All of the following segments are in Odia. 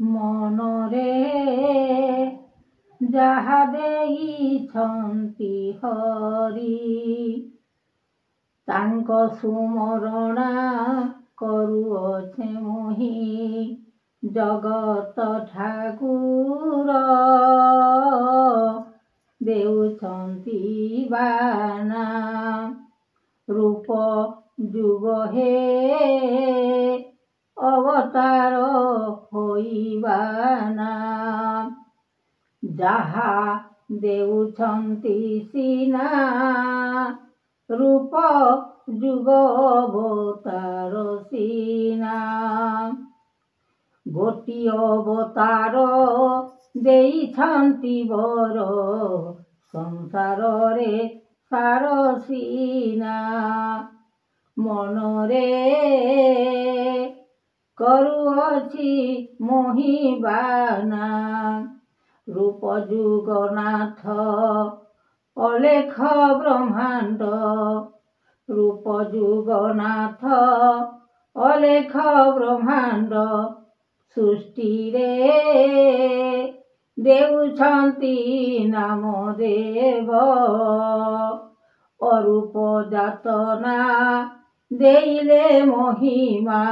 ମନରେ ଯାହା ଦେଇଛନ୍ତି ହରି, ତାଙ୍କ ସୁମରଣା କରୁଅଛେ ମୁହିଁ। ଜଗତ ଠାକୁର ଦେଉଛନ୍ତି ବାନା, ରୂପ ଯୁଗ ହେ ଅବତାର ହୋଇବାନା। ଯାହା ଦେଉଛନ୍ତି ସିନା ରୂପ ଯୁଗ ଅବତାର ସିନା। ଗୋଟିଏ ଅବତାର ଦେଇଛନ୍ତି ବର, ସଂସାରରେ ସାର ସିନା। ମନରେ କରୁଅଛି ମୋହିବାନା, ରୂପ ଯୁଗନାଥ ଅଲେଖ ବ୍ରହ୍ମାଣ୍ଡ। ରୂପ ଯୁଗନାଥ ଅଲେଖ ବ୍ରହ୍ମାଣ୍ଡ, ସୃଷ୍ଟିରେ ଦେଉଛନ୍ତି ନାମ ଦେବ। ଅରୂପ ଯାତନା ଦେଇଲେ ମହିମା,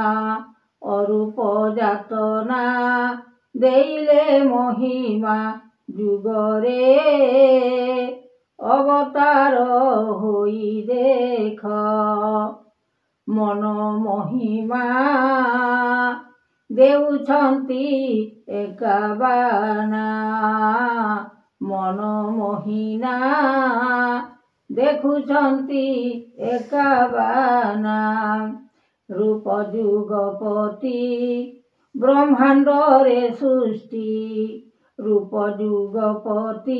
ଅରୂପ ଯାତନା ଦେଇଲେ ମହିମା। ଯୁଗରେ ଅବତାର ହୋଇ ଦେଖ, ମନ ମହିମା ଦେଉଛନ୍ତି ଏକାବାନା। ମନ ମୋହିନା ଦେଖୁଛନ୍ତି ଏକାବାନା। ରୂପ ଯୁଗପତି ବ୍ରହ୍ମାଣ୍ଡରେ ସୃଷ୍ଟି, ରୂପ ଯୁଗପତି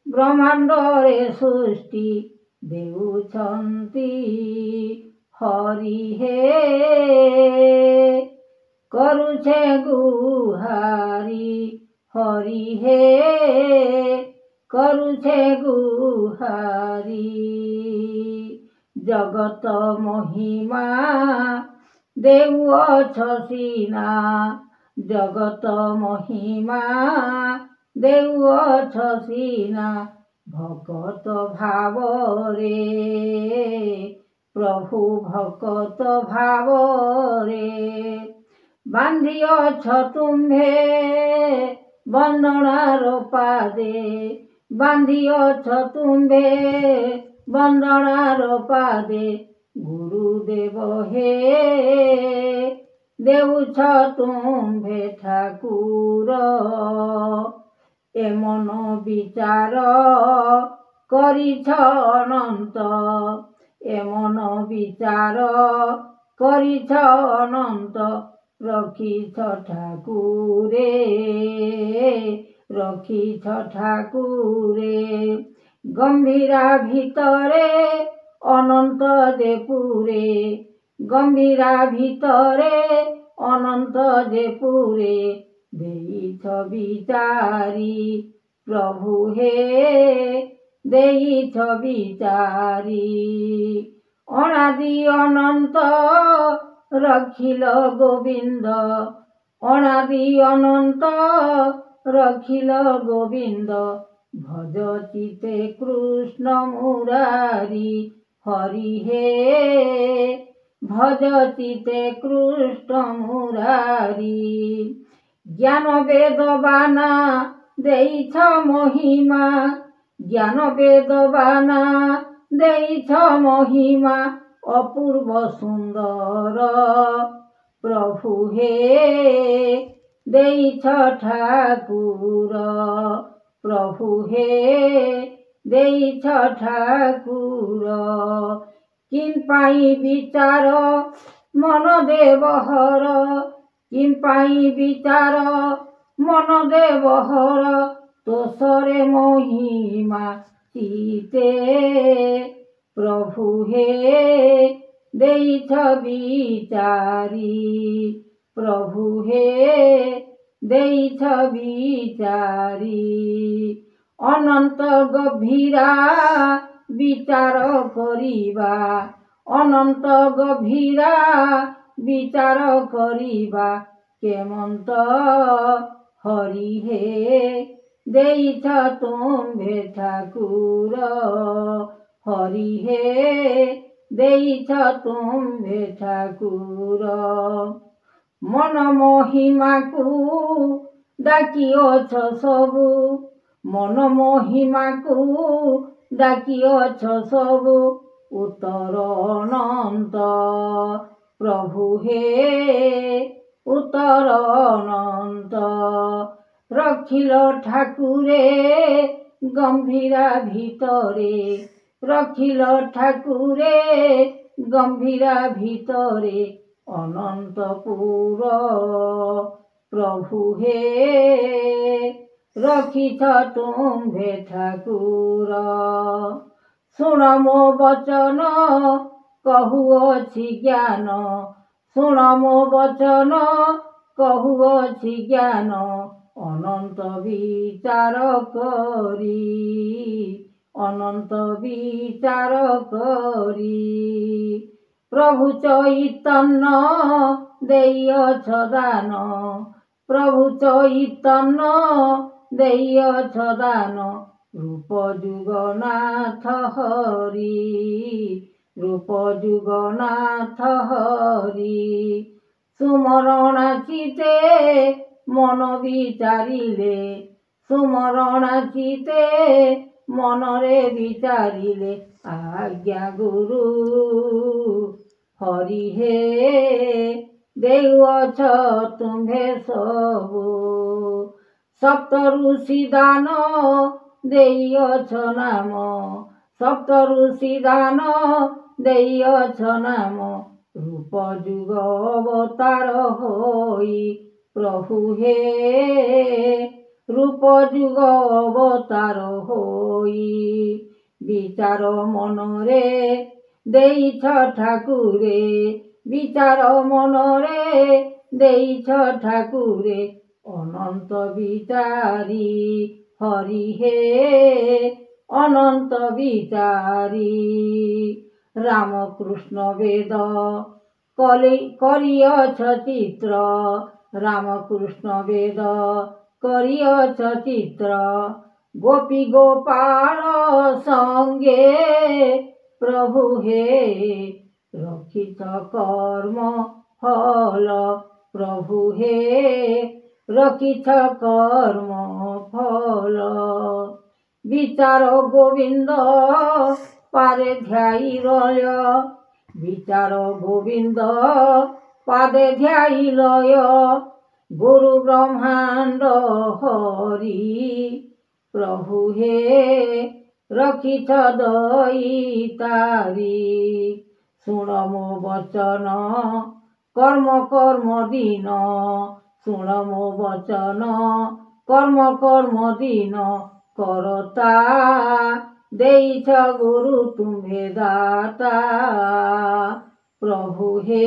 ବ୍ରହ୍ମାଣ୍ଡରେ ସୃଷ୍ଟି। ଦେଉଛନ୍ତି ହରି ହେ କରୁଛେ ଗୁହାରି, ହରି ହେ କରୁଛେ ଗୁହାରି। ଜଗତ ମହିମା ଦେଉଅଛ ସିନା, ଜଗତ ମହିମା ଦେଉଅଛ ସିନା। ଭକତ ଭାବରେ ପ୍ରଭୁ ଭକତ ଭାବରେ, ବାନ୍ଧିଅଛ ତୁମ୍ଭେ ବନ୍ଦଣାର ପାଦେ, ବାନ୍ଧିଅଛ ତୁମ୍ଭେ ବନ୍ଦଣାର ପାଦେ। ଗୁରୁଦେବ ହେ ଦେଉଛ ତୁମ୍ଭେ ଠାକୁର, ଏ ମନ ବିଚାର କରିଛ ଅନନ୍ତ, ଏ ମନ ବିଚାର କରିଛ ଅନନ୍ତ। ରଖିଛ ଠାକୁରେ, ରଖିଛ ଠାକୁରେ, ଗମ୍ଭୀରା ଭିତରେ ଅନନ୍ତ ଯେ ପୁରେ, ଗମ୍ଭୀରା ଭିତରେ ଅନନ୍ତ ଯେ ପୁରେ। ଦେଇଛ ବିଚାରି ପ୍ରଭୁ ହେ ଦେଇଛ ବିଚାରି, ଅନାଦି ଅନନ୍ତ ରଖିଲ ଗୋବିନ୍ଦ, ଅନାଦି ଅନନ୍ତ ରଖିଲ ଗୋବିନ୍ଦ। ଭଜ ଚିତେ କୃଷ୍ଣ ମୁରାରି, ହରି ହେ ଭଜ ଚିତେ କୃଷ୍ଣ ମୁରାରି। ଜ୍ଞାନ ବେଦବାନା ଦେଇଛ ମହିମା, ଜ୍ଞାନ ବେଦବାନା ଦେଇଛ ମହିମା। ଅପୂର୍ବ ସୁନ୍ଦର ପ୍ରଭୁ ହେ ଦେଇଛ ଠାକୁର, ପ୍ରଭୁ ହେ ଦେଇଛ ଠାକୁର। କିନ୍ ପାଇଁ ବିଚାର ମନ ଦେବହର, କିନ୍ ପାଇଁ ବିଚାର ମନ ଦେବହର। ତୋଷରେ ମହିମା ଚିତେ ପ୍ରଭୁ ହେ ଦେଇଛ ବିଚାରି, ପ୍ରଭୁ ହେ ଦେଇଛ ବିଚାରି। ଅନନ୍ତ ଗଭୀରା ବିଚାର କରିବା, ଅନନ୍ତ ଗଭୀରା ବିଚାର କରିବା। କେମନ୍ତ ହରି ହେ ଦେଇଛ ତୁମ୍ଭେ ଠାକୁର ହରି ହେ ଦେଇଛ ତୁମ୍ଭେ ଠାକୁର ମନ ମହିମାକୁ ଡାକିଅଛ ସବୁ ମନ ମହିମାକୁ ଡାକିଅଛ ସବୁ ଉତ୍ତର ଅନନ୍ତ ପ୍ରଭୁ ହେ ଉତ୍ତର ଅନନ୍ତ ରଖିଲ ଠାକୁରେ ଗମ୍ଭୀରା ଭିତରେ ରଖିଲ ଠାକୁରେ ଗମ୍ଭୀରା ଭିତରେ ଅନନ୍ତପୁର ପ୍ରଭୁ ହେ ରଖିଛ ତୁମ୍ଭେ ଠାକୁର ଶୁଣ ମୋ ବଚନ କହୁଅଛି ଜ୍ଞାନ ଶୁଣ ମୋ ବଚନ କହୁଅଛି ଜ୍ଞାନ ଅନନ୍ତ ବିଚାର କରି ଅନନ୍ତ ବିଚାର କରି ପ୍ରଭୁ ଚୈତନ୍ୟ ଦେଇଅଛ ଦାନ ପ୍ରଭୁ ଚୈତନ୍ୟ ଦେଇଅଛ ଦାନ ରୂପ ଯୁଗନାଥ ହରି ରୂପ ଯୁଗନାଥ ହରି ସୁମରଣା ଚିତେ ମନ ବିଚାରିଲେ ସୁମରଣା ଚିତେ ମନରେ ବିଚାରିଲେ ଆଜ୍ଞା ଗୁରୁ ହରି ହେ ଦେଉଅଛ ତୁମ୍ଭେ ସବୁ ସପ୍ତ ଋଷି ଦାନ ଦେଇଅଛ ନାମ ସପ୍ତ ଋଷି ଦାନ ଦେଇଅଛ ନାମ ରୂପ ଯୁଗ ଅବତାର ହୋଇ ପ୍ରଭୁ ହେ ରୂପ ଯୁଗ ଅବତାର ହୋଇ ବିଚାର ମନରେ ଦେଇଛ ଠାକୁରେ ବିଚାର ମନରେ ଦେଇଛ ଠାକୁରେ ଅନନ୍ତ ବିଚାରୀ ହରି ହେ ଅନନ୍ତ ବିଚାରୀ ରାମକୃଷ୍ଣ ବେଦ କରିଅଛ ଚିତ୍ର ରାମକୃଷ୍ଣ ବେଦ କରିଅଛ ଚିତ୍ର ଗୋପୀ ଗୋପାଳ ସଙ୍ଗେ ପ୍ରଭୁ ହେ ରଖିଛ କର୍ମ ଫଲ ପ୍ରଭୁ ହେ ରଖିଛ କର୍ମ ଫଲ ବିଚାର ଗୋବିନ୍ଦ ପାଦେ ଧ୍ୟାଇ ଲୟ ବିଚାର ଗୋବିନ୍ଦ ପାଦେ ଧ୍ୟାଇ ଲୟ ଗୁରୁ ବ୍ରହ୍ମାଣ୍ଡ ହରି ପ୍ରଭୁ ହେ ରଖିଛ ଦଇତାରି ଶୁଣ ମୋ ବଚନ କର୍ମ କର୍ମ ଦିନ ଶୁଣ ମୋ ବଚନ କର୍ମ କର୍ମ ଦିନ କରତା ଦେଇଛ ଗୁରୁ ତୁମ୍ଭେ ଦାତା ପ୍ରଭୁ ହେ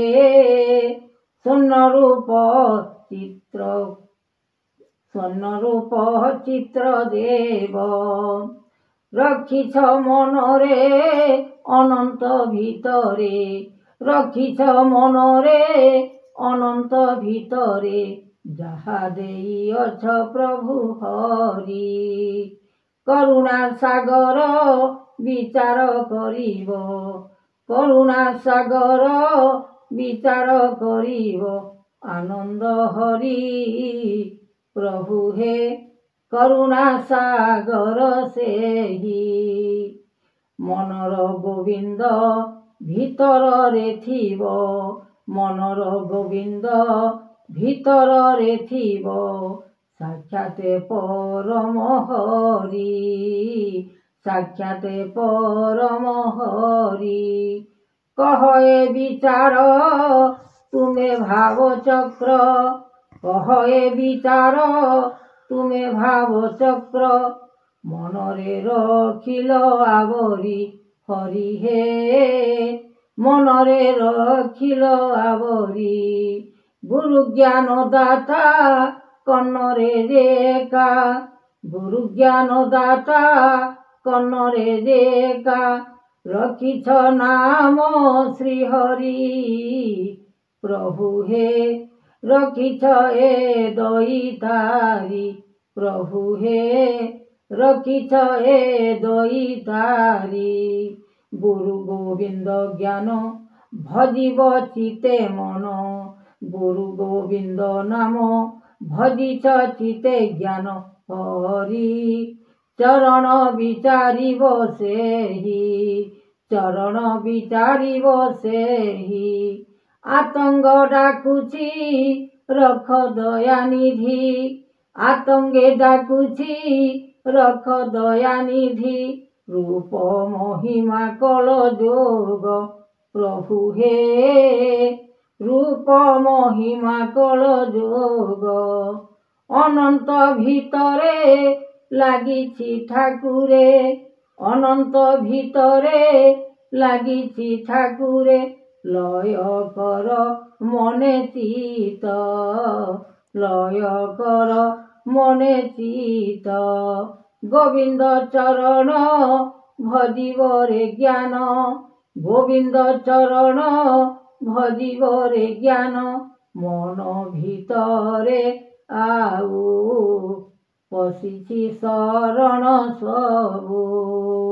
ସ୍ୱର୍ଣ୍ଣରୂପ ଚିତ୍ର ଦେବ ରଖିଛ ମନରେ ଅନନ୍ତ ଭିତରେ ରଖିଛ ମନରେ ଅନନ୍ତ ଭିତରେ ଯାହା ଦେଇଅଛ ପ୍ରଭୁ ହରି କରୁଣା ସାଗର ବିଚାର କରିବ କରୁଣା ସାଗର ବିଚାର କରିବ ଆନନ୍ଦ ହରି ପ୍ରଭୁ ହେ କରୁଣା ସାଗର ସେହି ମନର ଗୋବିନ୍ଦ ଭିତରରେ ଥିବ ମନର ଗୋବିନ୍ଦ ଭିତରରେ ଥିବ ସାକ୍ଷାତ ପରମ ହରି ସାକ୍ଷାତ ପରମ ହରି କହ ଏ ବିଚାର ତୁମେ ଭାବ ଚକ୍ର କହ ଏ ବିଚାର ତୁମେ ଭାବ ଚକ୍ର ମନରେ ରଖିଲ ଆବରି ହରି ହେ ମନରେ ରଖିଲ ଆବରି ଗୁରୁ ଜ୍ଞାନ ଦାତା କର୍ଣ୍ଣରେ ରେଖା ଗୁରୁ ଜ୍ଞାନ ଦାତା କର୍ଣ୍ଣରେ ରେଖା ରଖିଛ ନାମ ଶ୍ରୀ ହରି ପ୍ରଭୁ ହେ ରଖିଛ ଏ ଦଇତାରି ପ୍ରଭୁ ହେ ରଖିଛ ଏ ଦଇତାରି। ଗୁରୁ ଗୋବିନ୍ଦ ଜ୍ଞାନ ଭଜିବ ଚିତେ ମନ ଗୁରୁ ଗୋବିନ୍ଦ ନାମ ଭଜିଛ ଚିତେ ଜ୍ଞାନ ହରି। ଚରଣ ବିଚାରିବ ସେହି ଚରଣ ବିଚାରିବ ସେହି। ଆତଙ୍ଗ ଡାକୁଛି ରଖ ଦୟାନିଧି ଆତଙ୍ଗେ ଡାକୁଛି ରଖ ଦୟାନିଧି। ରୂପ ମହିମା କଳ ଯୋଗ ପ୍ରଭୁ ହେ ରୂପ ମହିମା କଳ ଯୋଗ। ଅନନ୍ତ ଭିତରେ ଲାଗିଛି ଠାକୁରେ ଅନନ୍ତ ଭିତରେ ଲାଗିଛି ଠାକୁରେ। ଲୟ କର ମନେ ଚିତ ଲୟ କର ମନେ ଚିତ। ଗୋବିନ୍ଦ ଚରଣ ଭଜିବ ରେ ଜ୍ଞାନ ଗୋବିନ୍ଦ ଚରଣ ଭଜିବ ରେ ଜ୍ଞାନ। ମନ ଭିତରେ ଆଉ ପଶିଛି ଶରଣ ସବୁ।